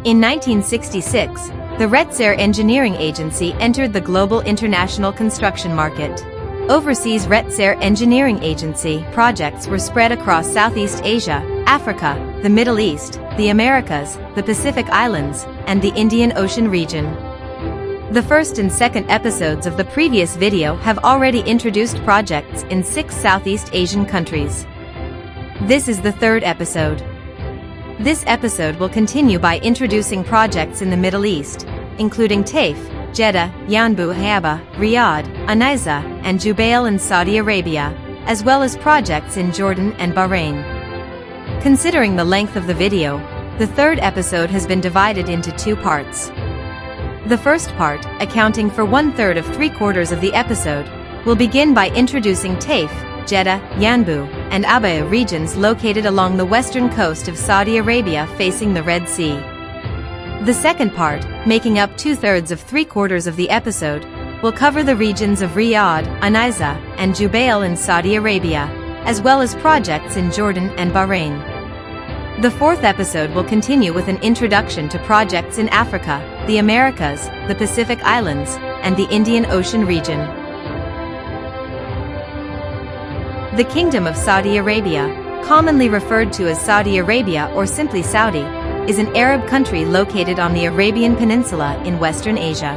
In 1966, the Retzer Engineering Agency entered the global international construction market. Overseas Retzer Engineering Agency projects were spread across Southeast Asia, Africa, the Middle East, the Americas, the Pacific Islands, and the Indian Ocean region. The first and second episodes of the previous video have already introduced projects in 6 Southeast Asian countries. This is the third episode. This episode will continue by introducing projects in the Middle East, including Taif, Jeddah, Yanbu, Haifa, Riyadh, Unaiza, and Jubail in Saudi Arabia, as well as projects in Jordan and Bahrain. Considering the length of the video, the third episode has been divided into 2 parts. The first part, accounting for 1/3 of 3/4 of the episode, will begin by introducing Taif, Jeddah, Yanbu, and Abaya regions located along the western coast of Saudi Arabia facing the Red Sea. The second part, making up 2/3 of 3/4 of the episode, will cover the regions of Riyadh, Unaiza, and Jubail in Saudi Arabia, as well as projects in Jordan and Bahrain. The fourth episode will continue with an introduction to projects in Africa, the Americas, the Pacific Islands, and the Indian Ocean region. The Kingdom of Saudi Arabia, commonly referred to as Saudi Arabia or simply Saudi, is an Arab country located on the Arabian Peninsula in Western Asia.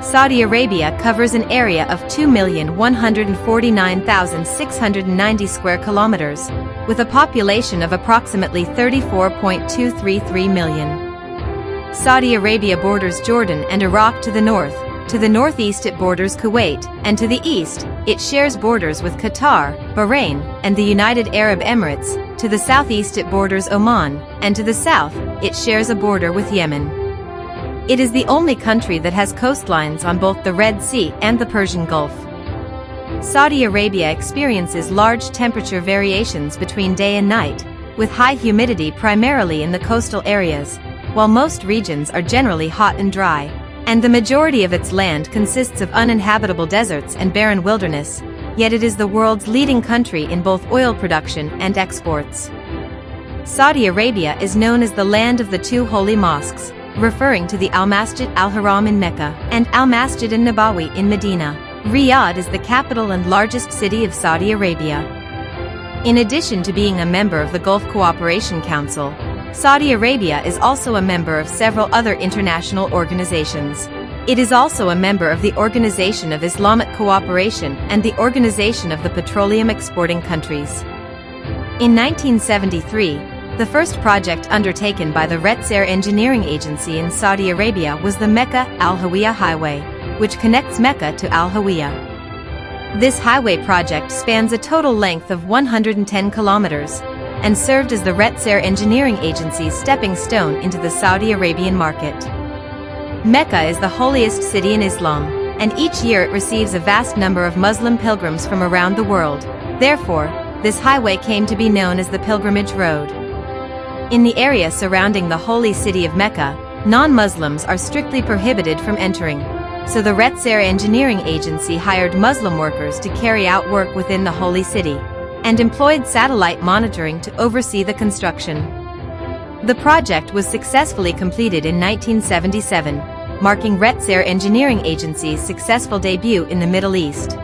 Saudi Arabia covers an area of 2,149,690 square kilometers, with a population of approximately 34.233 million. Saudi Arabia borders Jordan and Iraq to the north. To the northeast it borders Kuwait, and to the east, it shares borders with Qatar, Bahrain, and the United Arab Emirates. To the southeast it borders Oman, and to the south, it shares a border with Yemen. It is the only country that has coastlines on both the Red Sea and the Persian Gulf. Saudi Arabia experiences large temperature variations between day and night, with high humidity primarily in the coastal areas, while most regions are generally hot and dry, and the majority of its land consists of uninhabitable deserts and barren wilderness, yet it is the world's leading country in both oil production and exports. Saudi Arabia is known as the land of the 2 holy mosques, referring to the Al-Masjid Al-Haram in Mecca and Al-Masjid An-Nabawi in Medina. Riyadh is the capital and largest city of Saudi Arabia. In addition to being a member of the Gulf Cooperation Council, Saudi Arabia is also a member of several other international organizations. It is also a member of the Organization of Islamic Cooperation and the Organization of the Petroleum Exporting Countries. In 1973, the first project undertaken by the Retzer Engineering Agency in Saudi Arabia was the Mecca Al-Hawiyah Highway, which connects Mecca to Al-Hawiyah. This highway project spans a total length of 110 kilometers, and served as the Retzer Engineering Agency's stepping stone into the Saudi Arabian market. Mecca is the holiest city in Islam, and each year it receives a vast number of Muslim pilgrims from around the world. Therefore, this highway came to be known as the Pilgrimage Road. In the area surrounding the holy city of Mecca, non-Muslims are strictly prohibited from entering, so the Retzer Engineering Agency hired Muslim workers to carry out work within the holy city, and employed satellite monitoring to oversee the construction. The project was successfully completed in 1977, marking Retzer Engineering Agency's successful debut in the Middle East.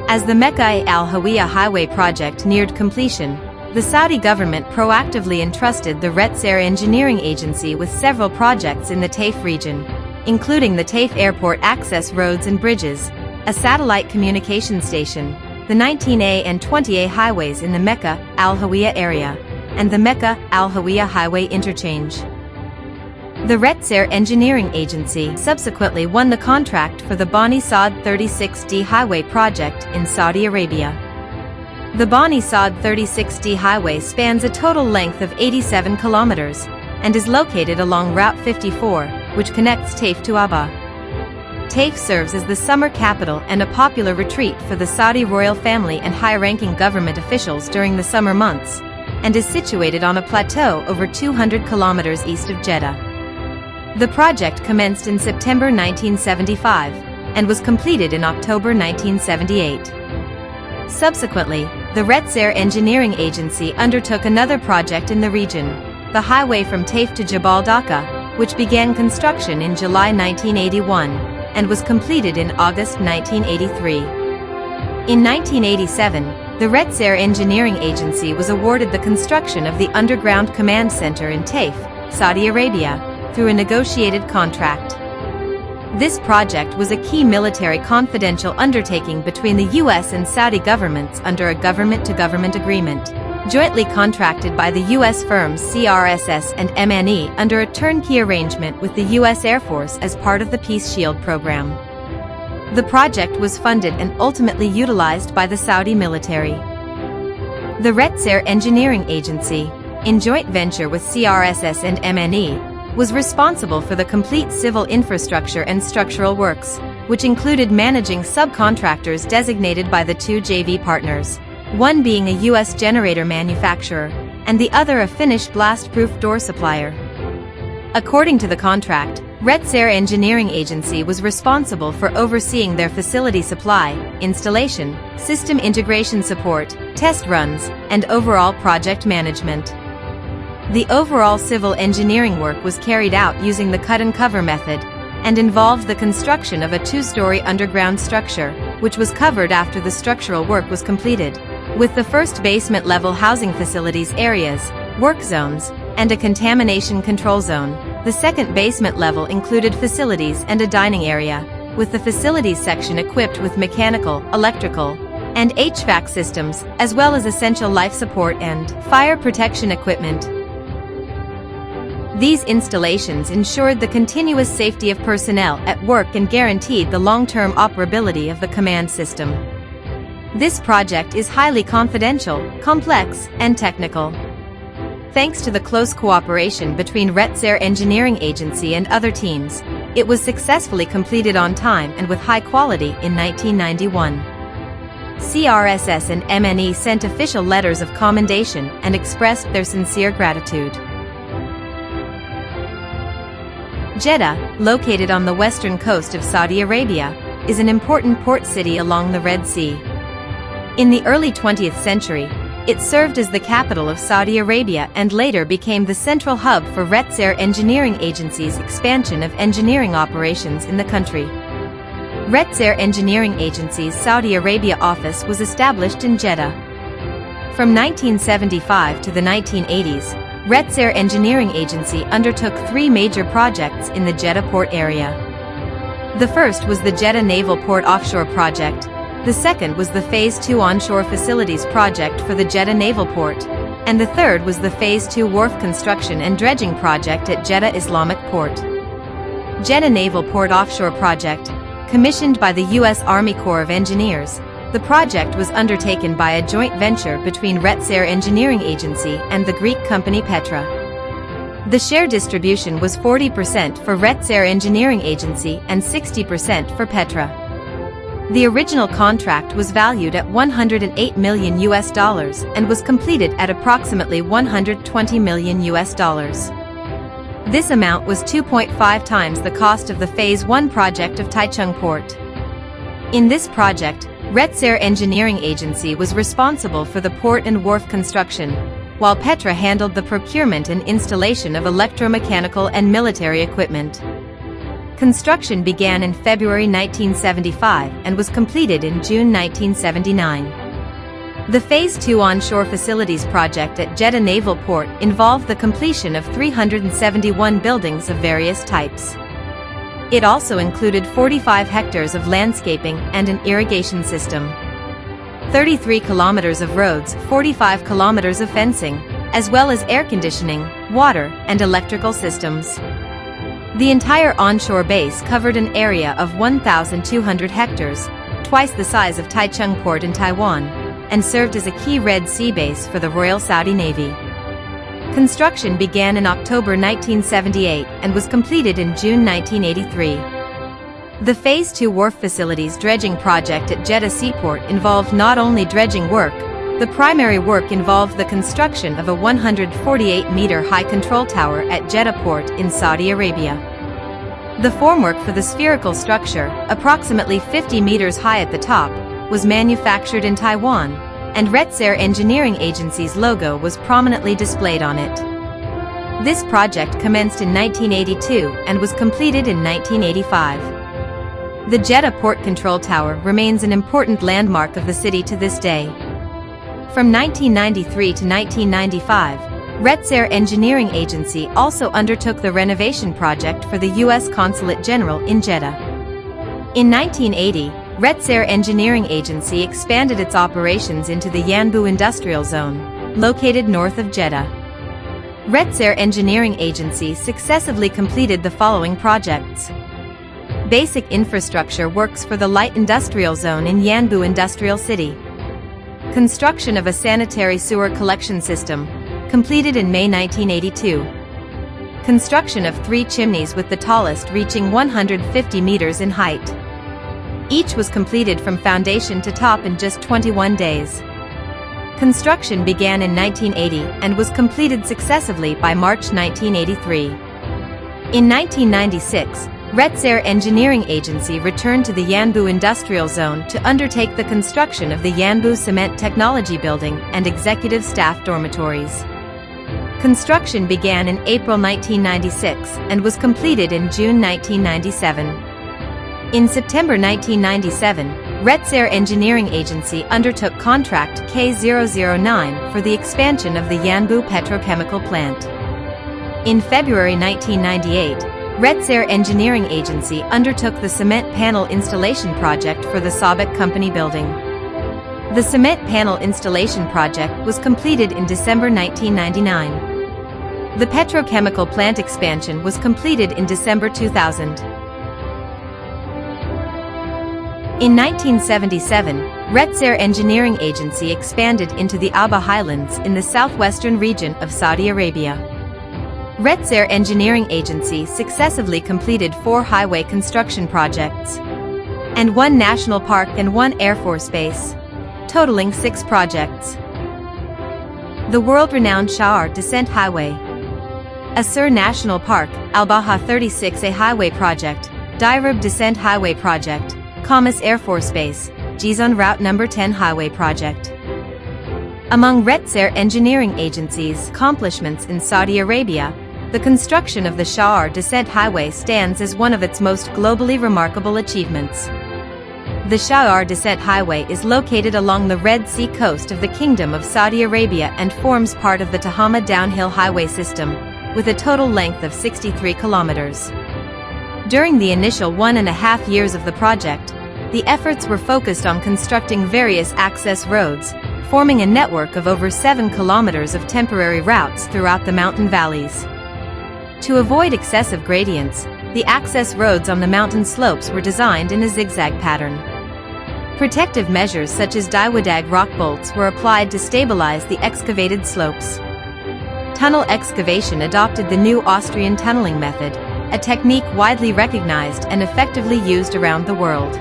As the Mecca Al-Hawiyah Highway project neared completion, the Saudi government proactively entrusted the Retzer Engineering Agency with several projects in the Taif region, including the Taif Airport access roads and bridges, a satellite communication station, the 19A and 20A highways in the Mecca Al-Hawiyah area, and the Mecca Al-Hawiyah Highway interchange. The Retzer Engineering Agency subsequently won the contract for the Bani Saad 36D highway project in Saudi Arabia. The Bani Saad 36D highway spans a total length of 87 kilometers and is located along Route 54, which connects Taif to Aba. Taif serves as the summer capital and a popular retreat for the Saudi royal family and high-ranking government officials during the summer months, and is situated on a plateau over 200 kilometers east of Jeddah. The project commenced in September 1975 and was completed in October 1978. Subsequently, the Retzer Engineering Agency undertook another project in the region, the highway from Taif to Jabal Dhaka, which began construction in July 1981 and was completed in August 1983. In 1987, the Retzer Engineering Agency was awarded the construction of the Underground Command Center in Taif, Saudi Arabia, through a negotiated contract. This project was a key military confidential undertaking between the U.S. and Saudi governments under a government-to-government agreement, jointly contracted by the U.S. firms CRSS and MNE under a turnkey arrangement with the U.S. Air Force as part of the Peace Shield program. The project was funded and ultimately utilized by the Saudi military. The Retzer Engineering Agency, in joint venture with CRSS and MNE, was responsible for the complete civil infrastructure and structural works, which included managing subcontractors designated by the two JV partners, one being a U.S. generator manufacturer, and the other a Finnish blast-proof door supplier. According to the contract, Retzer Engineering Agency was responsible for overseeing their facility supply, installation, system integration support, test runs, and overall project management. The overall civil engineering work was carried out using the cut-and-cover method, and involved the construction of a two-story underground structure, which was covered after the structural work was completed, with the first basement-level housing facilities areas, work zones, and a contamination control zone. The second basement level included facilities and a dining area, with the facilities section equipped with mechanical, electrical, and HVAC systems, as well as essential life support and fire protection equipment. These installations ensured the continuous safety of personnel at work and guaranteed the long-term operability of the command system. This project is highly confidential, complex, and technical. Thanks to the close cooperation between Retzer Engineering Agency and other teams, it was successfully completed on time and with high quality in 1991. CRSS and MNE sent official letters of commendation and expressed their sincere gratitude. Jeddah, located on the western coast of Saudi Arabia, is an important port city along the Red Sea. In the early 20th century, it served as the capital of Saudi Arabia and later became the central hub for Retzer Engineering Agency's expansion of engineering operations in the country. Retzer Engineering Agency's Saudi Arabia office was established in Jeddah. From 1975 to the 1980s, Retzer Engineering Agency undertook three major projects in the Jeddah port area. The first was the Jeddah Naval Port Offshore Project. The second was the Phase 2 Onshore Facilities Project for the Jeddah Naval Port, and the third was the Phase 2 Wharf Construction and Dredging Project at Jeddah Islamic Port. Jeddah Naval Port Offshore Project, commissioned by the U.S. Army Corps of Engineers, the project was undertaken by a joint venture between Retzer Engineering Agency and the Greek company Petra. The share distribution was 40% for Retzer Engineering Agency and 60% for Petra. The original contract was valued at $108 million and was completed at approximately $120 million. This amount was 2.5 times the cost of the Phase 1 project of Taichung Port. In this project, Retzer Engineering Agency was responsible for the port and wharf construction, while Petra handled the procurement and installation of electromechanical and military equipment. Construction began in February 1975 and was completed in June 1979. The Phase 2 Onshore Facilities Project at Jeddah Naval Port involved the completion of 371 buildings of various types. It also included 45 hectares of landscaping and an irrigation system, 33 kilometers of roads, 45 kilometers of fencing, as well as air conditioning, water, and electrical systems. The entire onshore base covered an area of 1,200 hectares, twice the size of Taichung Port in Taiwan, and served as a key Red Sea base for the Royal Saudi Navy. Construction began in October 1978 and was completed in June 1983. The Phase 2 Wharf Facilities Dredging Project at Jeddah Seaport involved not only dredging work. The primary work involved the construction of a 148-meter high control tower at Jeddah Port in Saudi Arabia. The formwork for the spherical structure, approximately 50 meters high at the top, was manufactured in Taiwan, and Retzer Engineering Agency's logo was prominently displayed on it. This project commenced in 1982 and was completed in 1985. The Jeddah Port Control Tower remains an important landmark of the city to this day. From 1993 to 1995, Retsair Engineering Agency also undertook the renovation project for the U.S. Consulate General in Jeddah. In 1980, Retsair Engineering Agency expanded its operations into the Yanbu Industrial Zone, located north of Jeddah. Retsair Engineering Agency successively completed the following projects. Basic infrastructure works for the light industrial zone in Yanbu Industrial City. Construction of a sanitary sewer collection system, completed in May 1982. Construction of 3 chimneys with the tallest reaching 150 meters in height. Each was completed from foundation to top in just 21 days. Construction began in 1980 and was completed successively by March 1983. In 1996, Retsair Engineering Agency returned to the Yanbu Industrial Zone to undertake the construction of the Yanbu Cement Technology Building and Executive Staff Dormitories. Construction began in April 1996 and was completed in June 1997. In September 1997, Retsair Engineering Agency undertook contract K009 for the expansion of the Yanbu petrochemical plant. In February 1998, Retsair Engineering Agency undertook the cement panel installation project for the Sabak Company building. The cement panel installation project was completed in December 1999. The petrochemical plant expansion was completed in December 2000. In 1977, Retsair Engineering Agency expanded into the Aba Highlands in the southwestern region of Saudi Arabia. Retsair Engineering Agency successively completed 4 highway construction projects and 1 national park and 1 Air Force base, totaling 6 projects. The world-renowned Shahar Descent Highway, Asur National Park, Al-Baha 36A Highway Project, Dirab Descent Highway Project, Kamas Air Force Base, Jizan Route No. 10 Highway Project. Among Retsair Engineering Agency's accomplishments in Saudi Arabia, the construction of the Shahar Descent Highway stands as one of its most globally remarkable achievements. The Shahar Descent Highway is located along the Red Sea coast of the Kingdom of Saudi Arabia and forms part of the Tahama Downhill Highway System, with a total length of 63 kilometers. During the initial 1.5 years of the project, the efforts were focused on constructing various access roads, forming a network of over 7 kilometers of temporary routes throughout the mountain valleys. To avoid excessive gradients, the access roads on the mountain slopes were designed in a zigzag pattern. Protective measures such as Daiwadag rock bolts were applied to stabilize the excavated slopes. Tunnel excavation adopted the new Austrian tunneling method, a technique widely recognized and effectively used around the world.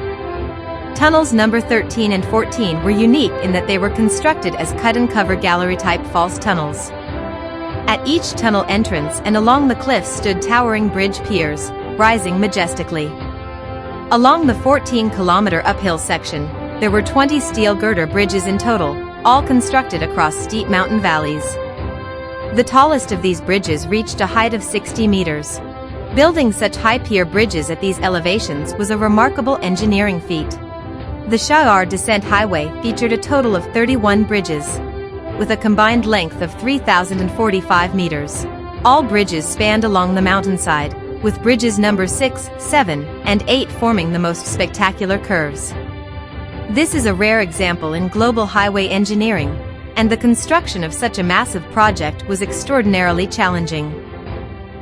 Tunnels number 13 and 14 were unique in that they were constructed as cut-and-cover gallery-type false tunnels. At each tunnel entrance and along the cliffs stood towering bridge piers, rising majestically. Along the 14-kilometer uphill section, there were 20 steel girder bridges in total, all constructed across steep mountain valleys. The tallest of these bridges reached a height of 60 meters. Building such high pier bridges at these elevations was a remarkable engineering feat. The Shahar Descent Highway featured a total of 31 bridges, with a combined length of 3,045 meters. All bridges spanned along the mountainside, with bridges number 6, 7, and 8 forming the most spectacular curves. This is a rare example in global highway engineering, and the construction of such a massive project was extraordinarily challenging.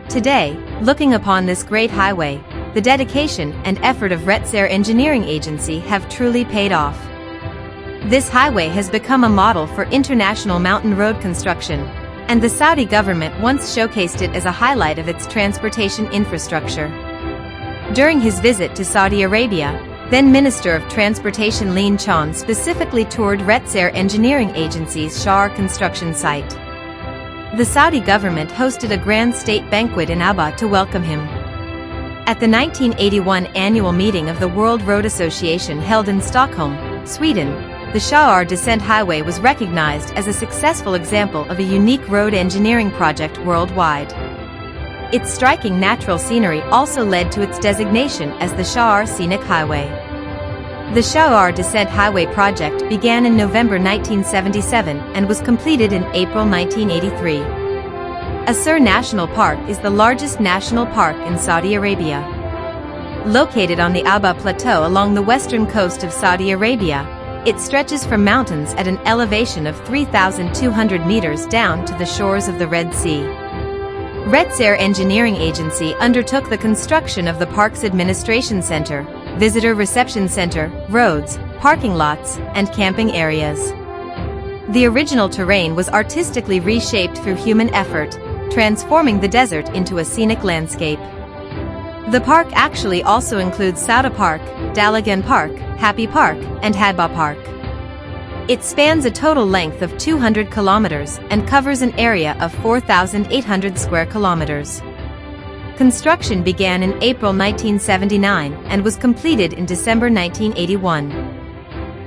Today, looking upon this great highway, the dedication and effort of Retsair Engineering Agency have truly paid off. This highway has become a model for international mountain road construction, and the Saudi government once showcased it as a highlight of its transportation infrastructure. During his visit to Saudi Arabia, then Minister of Transportation Lin Chan specifically toured Retsair Engineering Agency's Shahar construction site. The Saudi government hosted a grand state banquet in Aba to welcome him. At the 1981 annual meeting of the World Road Association held in Stockholm, Sweden, the Shahar Descent Highway was recognized as a successful example of a unique road engineering project worldwide. Its striking natural scenery also led to its designation as the Shahar Scenic Highway. The Shahar Descent Highway project began in November 1977 and was completed in April 1983. Asir National Park is the largest national park in Saudi Arabia. Located on the Aba Plateau along the western coast of Saudi Arabia, it stretches from mountains at an elevation of 3,200 meters down to the shores of the Red Sea. Retsair Engineering Agency undertook the construction of the park's administration center, visitor reception center, roads, parking lots, and camping areas. The original terrain was artistically reshaped through human effort, transforming the desert into a scenic landscape. The park actually also includes Sauda Park, Dalagan Park, Happy Park, and Hadba Park. It spans a total length of 200 kilometers and covers an area of 4,800 square kilometers. Construction began in April 1979 and was completed in December 1981.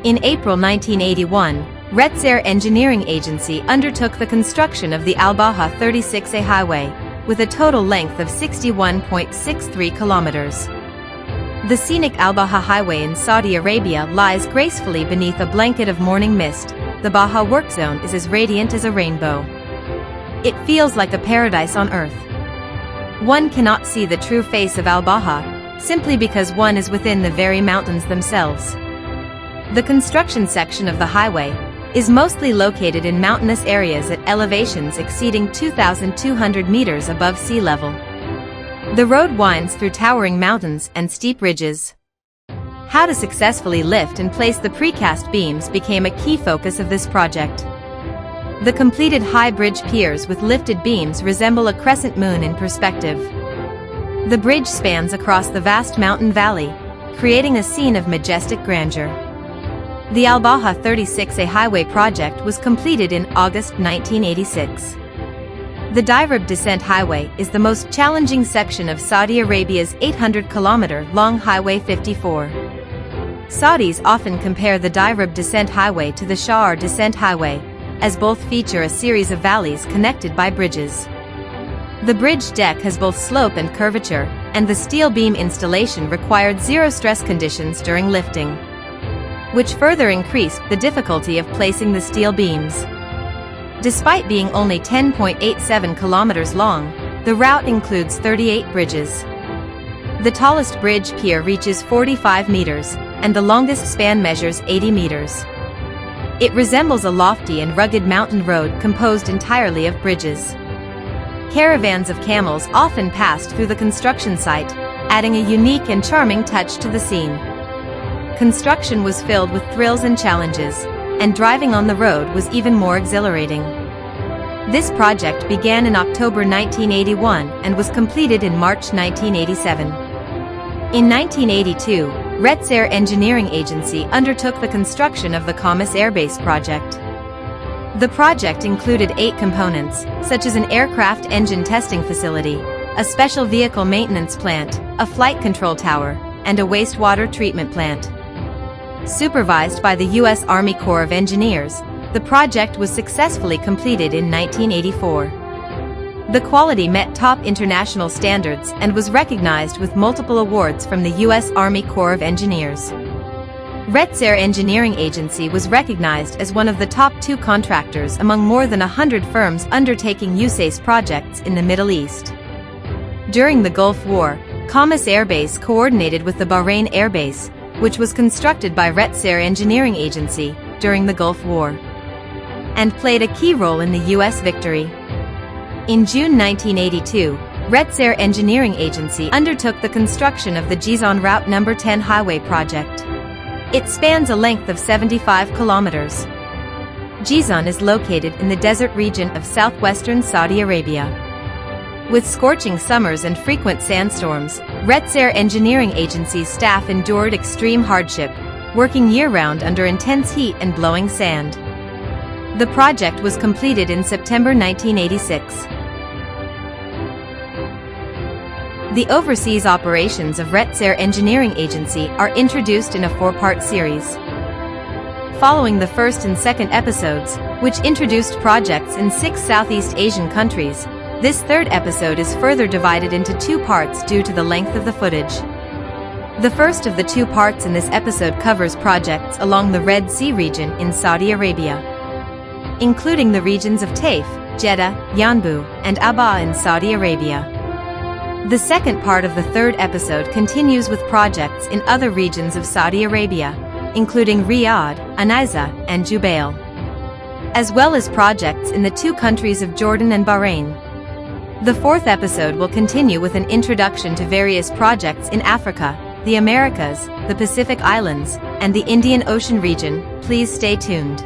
In April 1981, Retsair Engineering Agency undertook the construction of the Al-Baha 36A highway, with a total length of 61.63 kilometers. The scenic Al-Baha highway in Saudi Arabia lies gracefully beneath a blanket of morning mist. The Baha work zone is as radiant as a rainbow. It feels like a paradise on earth. One cannot see the true face of Al-Baha, simply because one is within the very mountains themselves. The construction section of the highway is mostly located in mountainous areas at elevations exceeding 2,200 meters above sea level. The road winds through towering mountains and steep ridges. How to successfully lift and place the precast beams became a key focus of this project. The completed high bridge piers with lifted beams resemble a crescent moon in perspective. The bridge spans across the vast mountain valley, creating a scene of majestic grandeur. The Al-Baha 36A highway project was completed in August 1986. The Dirab Descent Highway is the most challenging section of Saudi Arabia's 800-kilometer-long Highway 54. Saudis often compare the Dirab Descent Highway to the Shahar Descent Highway, as both feature a series of valleys connected by bridges. The bridge deck has both slope and curvature, and the steel beam installation required zero-stress conditions during lifting, which further increased the difficulty of placing the steel beams. Despite being only 10.87 kilometers long, the route includes 38 bridges. The tallest bridge pier reaches 45 meters, and the longest span measures 80 meters. It resembles a lofty and rugged mountain road composed entirely of bridges. Caravans of camels often passed through the construction site, adding a unique and charming touch to the scene. Construction was filled with thrills and challenges, and driving on the road was even more exhilarating. This project began in October 1981 and was completed in March 1987. In 1982, Retsair Engineering Agency undertook the construction of the Khamis Airbase project. The project included 8 components, such as an aircraft engine testing facility, a special vehicle maintenance plant, a flight control tower, and a wastewater treatment plant. Supervised by the U.S. Army Corps of Engineers, the project was successfully completed in 1984. The quality met top international standards and was recognized with multiple awards from the U.S. Army Corps of Engineers. Retsair Engineering Agency was recognized as one of the top 2 contractors among more than 100 firms undertaking USACE projects in the Middle East. During the Gulf War, Khamis Airbase coordinated with the Bahrain Airbase, which was constructed by Retsair Engineering Agency during the Gulf War, and played a key role in the U.S. victory. In June 1982, Retsair Engineering Agency undertook the construction of the Jizan Route No. 10 highway project. It spans a length of 75 kilometers. Jizan is located in the desert region of southwestern Saudi Arabia. With scorching summers and frequent sandstorms, Retsair Engineering Agency's staff endured extreme hardship, working year-round under intense heat and blowing sand. The project was completed in September 1986. The overseas operations of Retsair Engineering Agency are introduced in a 4-part series. Following the first and second episodes, which introduced projects in 6 Southeast Asian countries, This third episode is further divided into 2 parts due to the length of the footage. The first of the 2 parts in this episode covers projects along the Red Sea region in Saudi Arabia, including the regions of Taif, Jeddah, Yanbu, and Abha in Saudi Arabia. The second part of the third episode continues with projects in other regions of Saudi Arabia, including Riyadh, Anaiza, and Jubail, as well as projects in the 2 countries of Jordan and Bahrain. The fourth episode will continue with an introduction to various projects in Africa, the Americas, the Pacific Islands, and the Indian Ocean region. Please stay tuned.